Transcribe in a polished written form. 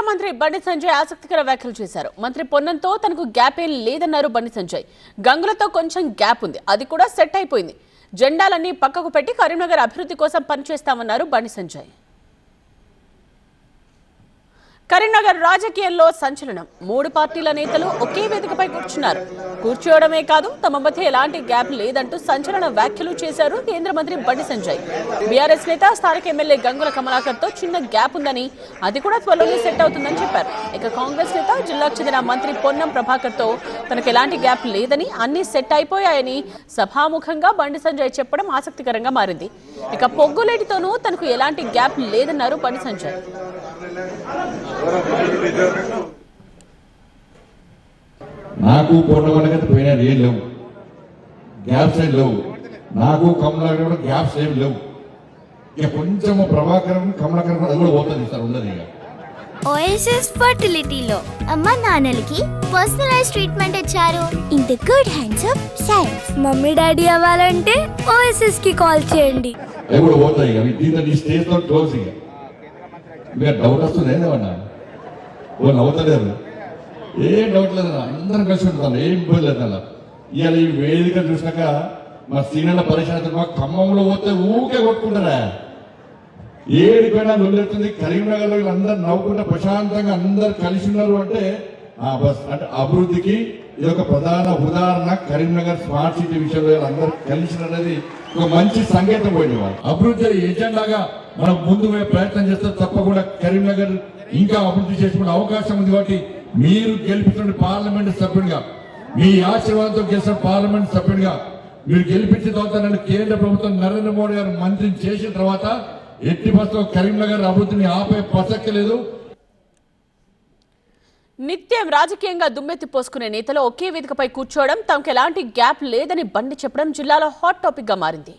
మంత్రి బండి సంజయ్ ఆసక్తికర వ్యాఖ్యలు చేశారు. మంత్రి పొన్నంతో తనకు గ్యాప్ ఏం లేదన్నారు బండి సంజయ్. గంగులతో కొంచెం గ్యాప్ ఉంది, అది కూడా సెట్ అయిపోయింది. జెండాలన్నీ పక్కకు పెట్టి కరీంనగర్ అభివృద్ధి కోసం పనిచేస్తామన్నారు బండి సంజయ్. కరీంనగర్ రాజకీయాల్లో సంచలనం. 3 పార్టీల నేతలు ఒకే వేదికపై కూర్చోవడమే కాదు, తమ మధ్య ఎలాంటి గ్యాప్ లేదంటూ సంచలన వ్యాఖ్యలు చేశారు కేంద్ర మంత్రి బండి సంజయ్. బీఆర్ఎస్ నేత స్థానిక ఎమ్మెల్యే గంగుల కమలాకర్ తో చిన్న గ్యాప్ ఉందని, అది కూడా త్వరలోనే సెట్ అవుతుందని చెప్పారు. ఇక కాంగ్రెస్ నేత జిల్లాకు చెందిన మంత్రి పొన్నం ప్రభాకర్ తో తనకు ఎలాంటి గ్యాప్ లేదని, అన్ని సెట్ అయిపోయాయని సభాముఖంగా బండి సంజయ్ చెప్పడం ఆసక్తికరంగా మారింది. ఇక పొగ్గులేటితోనూ తనకు ఎలాంటి గ్యాప్ లేదన్నారు బండి సంజయ్. నాకు పూర్ణమనగత పోయినా ఏం లేవు, గ్యాప్స్ ఏం లేవు. నాకు కమలాకర్ గ్యాప్స్ ఏం లేవు. ఇక కొంచెం ప్రభాకరం కమలాకర్ అది కూడా పోతుంది సార్, ఉండదు. ఇక ఓఎస్ఎస్ ఫర్టిలిటీలో అమ్మ నాన్నలకి పర్సనలైజ్ ట్రీట్మెంట్ ఇచ్చారు. In the good hands of science. Mummy daddy అవ్వాలంటే ఓఎస్ఎస్ కి కాల్ చేయండి. అవి కూడా పోతాయి. అవి దీంతో స్టేజ్ తో క్లోజ్. ఇక డౌట్ వస్తుంది ఏమన్నా, ఓ నవ్వుతలేరు, ఏం డౌట్ లేదు, అందరం కలిసి ఉంటున్నాను, ఏం ఇబ్బంది లేదు. అలా ఇవాళ ఈ వేదిక చూసినాక మా సీనియర్ల పరిశ్రమ మా ఖమ్మంలో పోతే ఊకే కొట్టుకుంటారా, ఏడిపోయినా నొల్లెత్తుంది. కరీంనగర్లో వీళ్ళందరూ నవ్వుకుంటే ప్రశాంతంగా అందరు కలిసి ఉన్నారు అంటే అంటే అభివృద్ధికి ఇది ఒక ప్రధాన ఉదాహరణ. కరీంనగర్ స్మార్ట్ సిటీ విషయంలో అందరూ కలిసి అనేది ఒక మంచి సంకేతం పోయింది. వాళ్ళు అభివృద్ధి ఎజెండాగా మనం ముందు ప్రయత్నం చేస్తే తప్పకుండా కరీంనగర్ ఇంకా అభివృద్ధి చేసుకునే అవకాశం ఉంది. కాబట్టి మీరు గెలిపించిన పార్లమెంట్ సభ్యుడిగా, మీ ఆశీర్వాదంతో గెలిచిన పార్లమెంట్ సభ్యుడిగా మీరు గెలిపించిన తర్వాత నన్ను కేంద్ర ప్రభుత్వం నరేంద్ర మోడీ గారు మంత్రిని చేసిన తర్వాత ఎట్టి బస్సులో కరీంనగర్ అభివృద్ధిని ఆపే ప్రసక్తి లేదు. నిత్యం రాజకీయంగా దుమ్మెత్తి పోసుకునే నేతలు ఒకే వేదికపై కూర్చోవడం, తమకు ఎలాంటి గ్యాప్ లేదని బండి చెప్పడం జిల్లాలో హాట్ టాపిక్ గా మారింది.